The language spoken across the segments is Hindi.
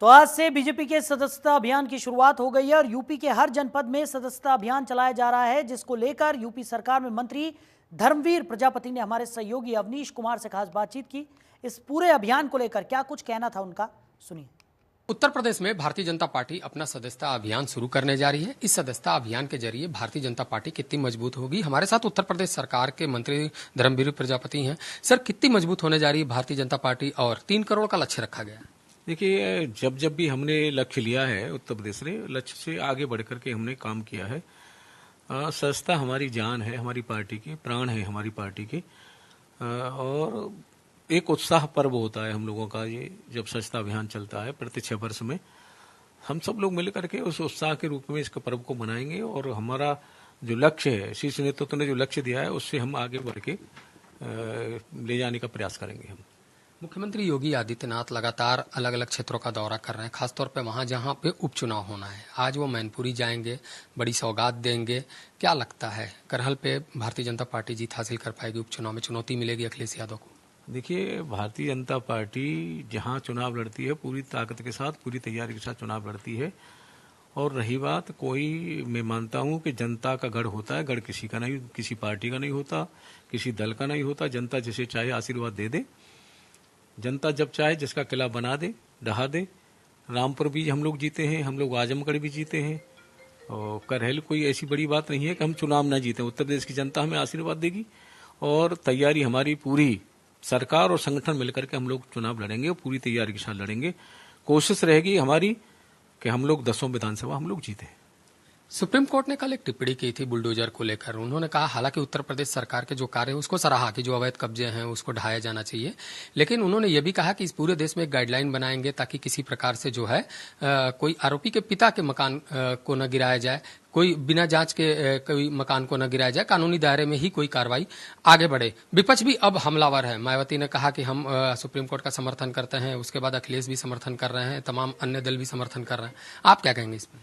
तो आज से बीजेपी के सदस्यता अभियान की शुरुआत हो गई है और यूपी के हर जनपद में सदस्यता अभियान चलाया जा रहा है, जिसको लेकर यूपी सरकार में मंत्री धर्मवीर प्रजापति ने हमारे सहयोगी अवनीश कुमार से खास बातचीत की। इस पूरे अभियान को लेकर क्या कुछ कहना था उनका, सुनिए। उत्तर प्रदेश में भारतीय जनता पार्टी अपना सदस्यता अभियान शुरू करने जा रही है। इस सदस्यता अभियान के जरिए भारतीय जनता पार्टी कितनी मजबूत होगी, हमारे साथ उत्तर प्रदेश सरकार के मंत्री धर्मवीर प्रजापति हैं। सर, कितनी मजबूत होने जा रही है भारतीय जनता पार्टी और 3 करोड़ का लक्ष्य रखा गया? देखिए, जब भी हमने लक्ष्य लिया है, उत्तर प्रदेश ने लक्ष्य से आगे बढ़ करके हमने काम किया है। सदस्यता हमारी जान है, हमारी पार्टी की प्राण है, हमारी पार्टी की। और एक उत्साह पर्व होता है हम लोगों का ये, जब सदस्यता अभियान चलता है प्रति 6 वर्ष में। हम सब लोग मिल करके उस उत्साह के रूप में इसके पर्व को मनाएंगे और हमारा जो लक्ष्य है, शीर्ष नेतृत्व ने जो लक्ष्य दिया है, उससे हम आगे बढ़ के ले जाने का प्रयास करेंगे। हम मुख्यमंत्री योगी आदित्यनाथ लगातार अलग अलग क्षेत्रों का दौरा कर रहे हैं, खासतौर पे वहां जहां पे उपचुनाव होना है। आज वो मैनपुरी जाएंगे, बड़ी सौगात देंगे। क्या लगता है, करहल पे भारतीय जनता पार्टी जीत हासिल कर पाएगी? उपचुनाव में चुनौती मिलेगी अखिलेश यादव को? देखिए, भारतीय जनता पार्टी जहां चुनाव लड़ती है पूरी ताकत के साथ, पूरी तैयारी के साथ चुनाव लड़ती है। और रही बात, कोई मैं मानता हूं कि जनता का गढ़ होता है, गढ़ किसी का नहीं, किसी पार्टी का नहीं होता, किसी दल का नहीं होता। जनता जिसे चाहे आशीर्वाद दे दे, जनता जब चाहे जिसका किला बना दे, ढहा दे। रामपुर भी हम लोग जीते हैं, हम लोग आजमगढ़ भी जीते हैं। और करहल कोई ऐसी बड़ी बात नहीं है कि हम चुनाव न जीते। उत्तर प्रदेश की जनता हमें आशीर्वाद देगी और तैयारी हमारी पूरी, सरकार और संगठन मिलकर के हम लोग चुनाव लड़ेंगे और पूरी तैयारी के साथ लड़ेंगे। कोशिश रहेगी हमारी कि हम लोग 10 विधानसभा हम लोग जीते। सुप्रीम कोर्ट ने कल एक टिप्पणी की थी बुलडोजर को लेकर। उन्होंने कहा, हालांकि उत्तर प्रदेश सरकार के जो कार्य है उसको सराहा कि जो अवैध कब्जे हैं उसको ढाया जाना चाहिए, लेकिन उन्होंने ये भी कहा कि इस पूरे देश में एक गाइडलाइन बनाएंगे ताकि किसी प्रकार से जो है कोई आरोपी के पिता के मकान को न गिराया जाए, कोई बिना जांच के कोई मकान को न गिराया जाए, कानूनी दायरे में ही कोई कार्रवाई आगे बढ़े। विपक्ष भी अब हमलावर है। मायावती ने कहा कि हम सुप्रीम कोर्ट का समर्थन करते हैं, उसके बाद अखिलेश भी समर्थन कर रहे हैं, तमाम अन्य दल भी समर्थन कर रहे हैं। आप क्या कहेंगे इस पर?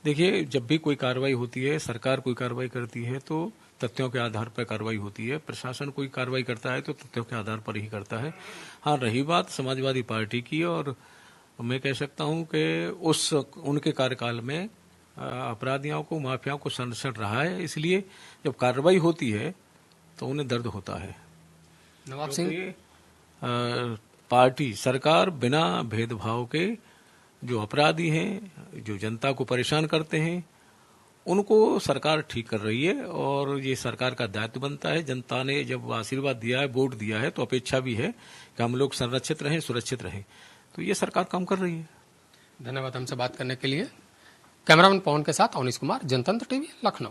देखिए, जब भी कोई कार्रवाई होती है, सरकार कोई कार्रवाई करती है तो तथ्यों के आधार पर कार्रवाई होती है। प्रशासन कोई कार्रवाई करता है तो तथ्यों के आधार पर ही करता है। हाँ, रही बात समाजवादी पार्टी की, और मैं कह सकता हूं कि उनके कार्यकाल में अपराधियों को, माफियाओं को संरक्षण रहा है, इसलिए जब कार्रवाई होती है तो उन्हें दर्द होता है। नवाब सिंह, पार्टी, सरकार बिना भेदभाव के जो अपराधी हैं, जो जनता को परेशान करते हैं, उनको सरकार ठीक कर रही है और ये सरकार का दायित्व बनता है। जनता ने जब आशीर्वाद दिया है, वोट दिया है, तो अपेक्षा भी है कि हम लोग संरक्षित रहें, सुरक्षित रहें। तो ये सरकार काम कर रही है। धन्यवाद हमसे बात करने के लिए। कैमरामैन पवन के साथ अवनीश कुमार, जनतंत्र टीवी, लखनऊ।